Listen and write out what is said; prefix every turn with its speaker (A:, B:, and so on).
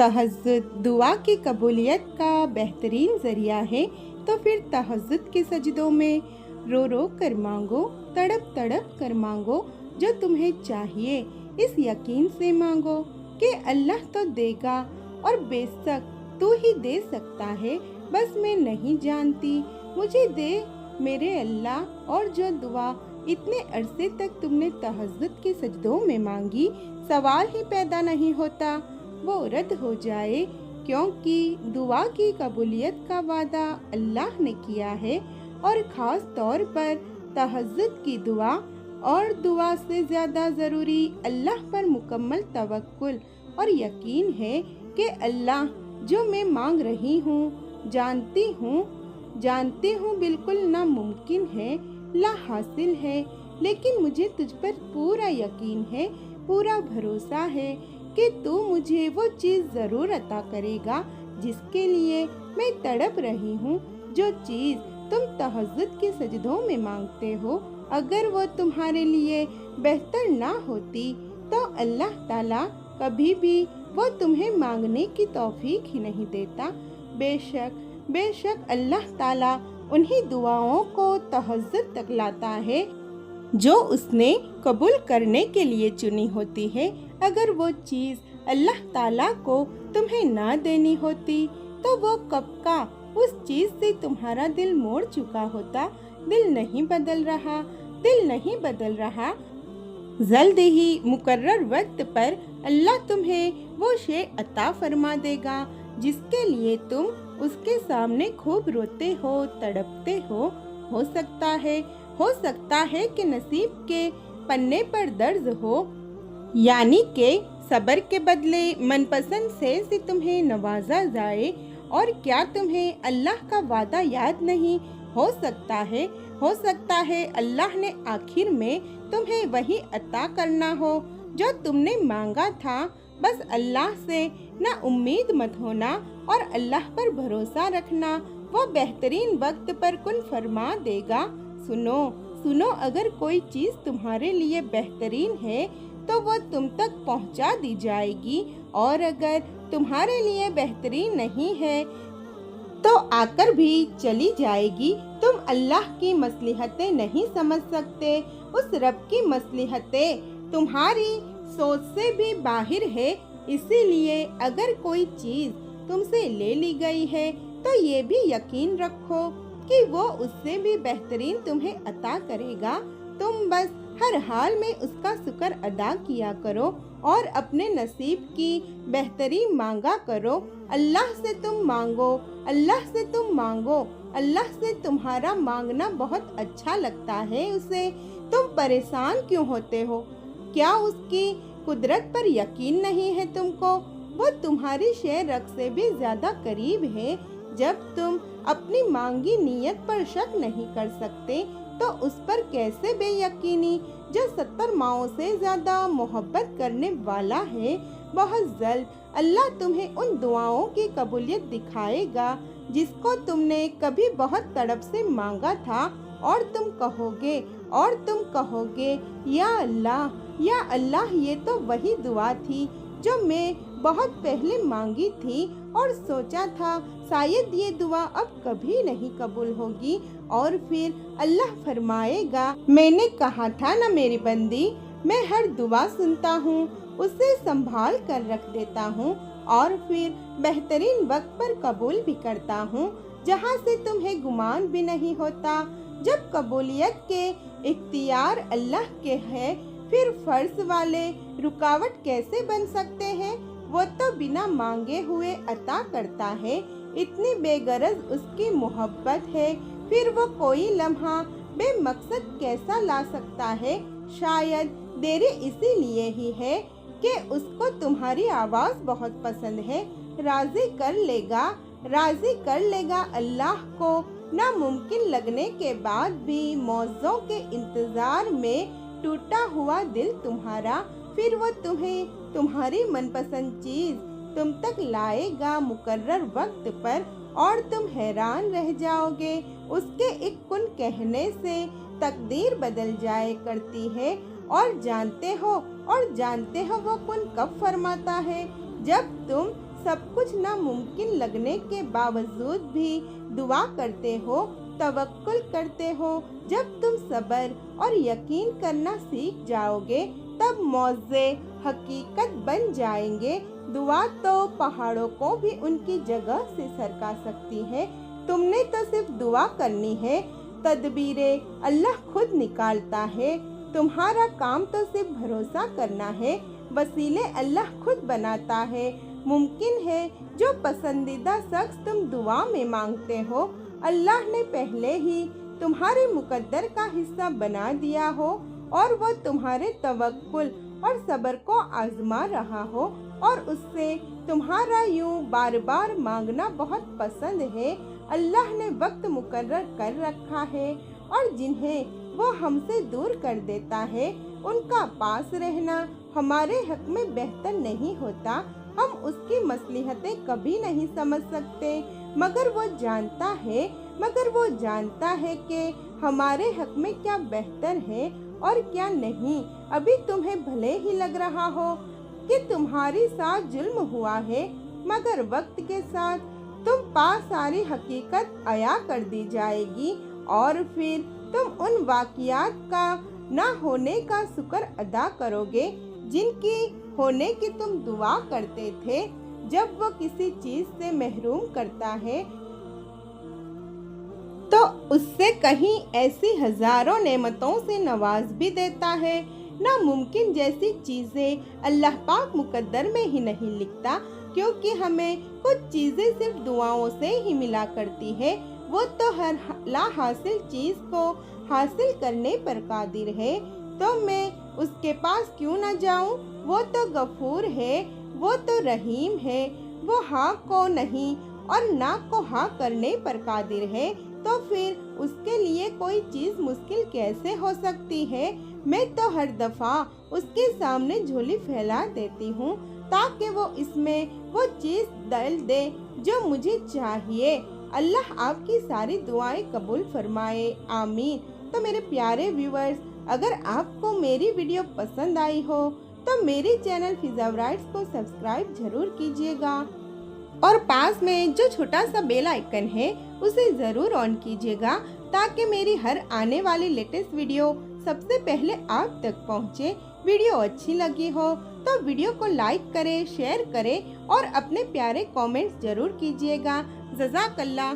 A: तहज्जुद दुआ की कबूलियत का बेहतरीन ज़रिया है, तो फिर तहज्जुद के सजदों में रो रो कर मांगो, तड़प तड़प कर मांगो, जो तुम्हें चाहिए इस यकीन से मांगो कि अल्लाह तो देगा और बेशक तू ही दे सकता है। बस मैं नहीं जानती, मुझे दे मेरे अल्लाह। और जो दुआ इतने अरसे तक तुमने तहज्जुद के सजदों में मांगी, सवाल ही पैदा नहीं होता, वो रद्द हो जाए, क्योंकि दुआ की कबूलियत का वादा अल्लाह ने किया है। और ख़ास तौर पर तहज्जुद की दुआ, और दुआ से ज़्यादा ज़रूरी अल्लाह पर मुकम्मल तवक्कुल और यकीन है कि अल्लाह जो मैं मांग रही हूँ, जानती हूँ बिल्कुल नामुमकिन है, ला हासिल है, लेकिन मुझे तुझ पर पूरा यकीन है, पूरा भरोसा है कि तू मुझे वो चीज़ ज़रूर अता करेगा जिसके लिए मैं तड़प रही हूँ। जो चीज़ तुम तहज्जुद के सजदों में मांगते हो, अगर वो तुम्हारे लिए बेहतर ना होती तो अल्लाह ताला कभी भी वो तुम्हें मांगने की तौफीक ही नहीं देता। बेशक अल्लाह ताला उन्हीं दुआओं को तहज्जुद तक लाता है जो उसने कबूल करने के लिए चुनी होती है। अगर वो चीज़ अल्लाह ताला को तुम्हें ना देनी होती तो वो कब का उस चीज़ से तुम्हारा दिल मोड़ चुका होता। दिल नहीं बदल रहा। जल्द ही मुकर्रर वक्त पर अल्लाह तुम्हें वो शे अता फरमा देगा जिसके लिए तुम उसके सामने खूब रोते हो, तड़पते हो। हो सकता है कि नसीब के पन्ने पर दर्ज हो, यानी के सब्र के बदले मनपसंद से तुम्हें नवाजा जाए। और क्या तुम्हें अल्लाह का वादा याद नहीं? हो सकता है अल्लाह ने आखिर में तुम्हें वही अता करना हो जो तुमने मांगा था। बस अल्लाह से ना उम्मीद मत होना और अल्लाह पर भरोसा रखना, वो बेहतरीन वक्त पर कुन फरमा देगा। सुनो, अगर कोई चीज़ तुम्हारे लिए बेहतरीन है तो वो तुम तक पहुंचा दी जाएगी, और अगर तुम्हारे लिए बेहतरीन नहीं है तो आकर भी चली जाएगी। तुम अल्लाह की मसलिहतें नहीं समझ सकते, उस रब की मसलिहतें तुम्हारी सोच से भी बाहर है। इसीलिए अगर कोई चीज़ तुमसे ले ली गई है तो ये भी यकीन रखो कि वो उससे भी बेहतरीन तुम्हें अता करेगा। तुम बस हर हाल में उसका शुक्र अदा किया करो और अपने नसीब की बेहतरी मांगा करो। अल्लाह से तुम्हारा मांगना बहुत अच्छा लगता है उसे। तुम परेशान क्यों होते हो? क्या उसकी कुदरत पर यकीन नहीं है तुमको? वो तुम्हारी शेर से भी ज़्यादा करीब है। जब तुम अपनी मांगी नीयत पर शक नहीं कर सकते तो उस पर कैसे बेयकीनी, जो 70 माओं से ज़्यादा मोहब्बत करने वाला है। बहुत जल्द अल्लाह तुम्हें उन दुआओं की कबूलियत दिखाएगा जिसको तुमने कभी बहुत तड़प से मांगा था। और तुम कहोगे या अल्लाह, ये तो वही दुआ थी जो मैं बहुत पहले मांगी थी और सोचा था शायद ये दुआ अब कभी नहीं कबूल होगी। और फिर अल्लाह फरमाएगा, मैंने कहा था ना मेरी बंदी, मैं हर दुआ सुनता हूँ, उसे संभाल कर रख देता हूँ और फिर बेहतरीन वक्त पर कबूल भी करता हूँ, जहाँ से तुम्हें गुमान भी नहीं होता। जब कबूलियत के इख्तियार अल्लाह के हैं, फिर फर्ज वाले रुकावट कैसे बन सकते हैं? वो तो बिना मांगे हुए अता करता है, इतनी बेगरज उसकी मोहब्बत है। फिर वो कोई लम्हा बेमकसद कैसा ला सकता है? शायद देरी इसीलिए ही है कि उसको तुम्हारी आवाज़ बहुत पसंद है। राज़ी कर लेगा अल्लाह को। नामुमकिन लगने के बाद भी मौज़ों के इंतज़ार में टूटा हुआ दिल तुम्हारा, फिर वो तुम्हें तुम्हारी मनपसंद चीज़ तुम तक लाएगा मुकर्रर वक्त पर, और तुम हैरान रह जाओगे। उसके एक कुन कहने से तकदीर बदल जाए करती है। और जानते हो वो कुन कब फरमाता है? जब तुम सब कुछ नामुमकिन लगने के बावजूद भी दुआ करते हो, तवक्कुल करते हो। जब तुम सब्र और यकीन करना सीख जाओगे तब मौजे हकीकत बन जाएंगे। दुआ तो पहाड़ों को भी उनकी जगह से सरका सकती है। तुमने तो सिर्फ दुआ करनी है, तदबीरें अल्लाह खुद निकालता है। तुम्हारा काम तो सिर्फ भरोसा करना है, वसीले अल्लाह खुद बनाता है। मुमकिन है जो पसंदीदा शख्स तुम दुआ में मांगते हो अल्लाह ने पहले ही तुम्हारे मुकद्दर का हिस्सा बना दिया हो और वो तुम्हारे तवक्कुल और सब्र को आजमा रहा हो और उससे तुम्हारा यूं बार बार मांगना बहुत पसंद है। अल्लाह ने वक्त मुकर्रर कर रखा है और जिन्हें वो हमसे दूर कर देता है उनका पास रहना हमारे हक में बेहतर नहीं होता। हम उसकी मसलहतें कभी नहीं समझ सकते, मगर वो जानता है कि हमारे हक में क्या बेहतर है और क्या नहीं। अभी तुम्हें भले ही लग रहा हो कि तुम्हारी साथ जुल्म हुआ है, मगर वक्त के साथ तुम पास सारी हकीकत अया कर दी जाएगी और फिर तुम उन वाक़ियात का ना होने का शुक्र अदा करोगे जिनकी होने की तुम दुआ करते थे। जब वो किसी चीज़ से महरूम करता है तो उससे कहीं ऐसी हजारों नेमतों से नवाज भी देता है। नामुमकिन जैसी चीज़ें अल्लाह पाक मुकद्दर में ही नहीं लिखता, क्योंकि हमें कुछ चीज़ें सिर्फ दुआओं से ही मिला करती है। वो तो हर ला हासिल चीज़ को हासिल करने पर कादिर है, तो मैं उसके पास क्यों न जाऊं? वो तो गफूर है, वो तो रहीम है। वो हाँ को नहीं और ना को हाँ करने पर कादिर है, तो फिर उसके लिए कोई चीज़ मुश्किल कैसे हो सकती है? मैं तो हर दफ़ा उसके सामने झोली फैला देती हूँ ताकि वो इसमें वो चीज़ डाल दे जो मुझे चाहिए। अल्लाह आपकी सारी दुआएं कबूल फरमाए, आमीन। तो मेरे प्यारे व्यूवर्स, अगर आपको मेरी वीडियो पसंद आई हो तो मेरे चैनल फिज़ावराइट्स को सब्सक्राइब जरूर कीजिएगा और पास में जो छोटा सा बेल आइकन है उसे ज़रूर ऑन कीजिएगा ताकि मेरी हर आने वाली लेटेस्ट वीडियो सबसे पहले आप तक पहुंचे। वीडियो अच्छी लगी हो तो वीडियो को लाइक करें, शेयर करें और अपने प्यारे कमेंट्स जरूर कीजिएगा। जज़ाकल्लाह।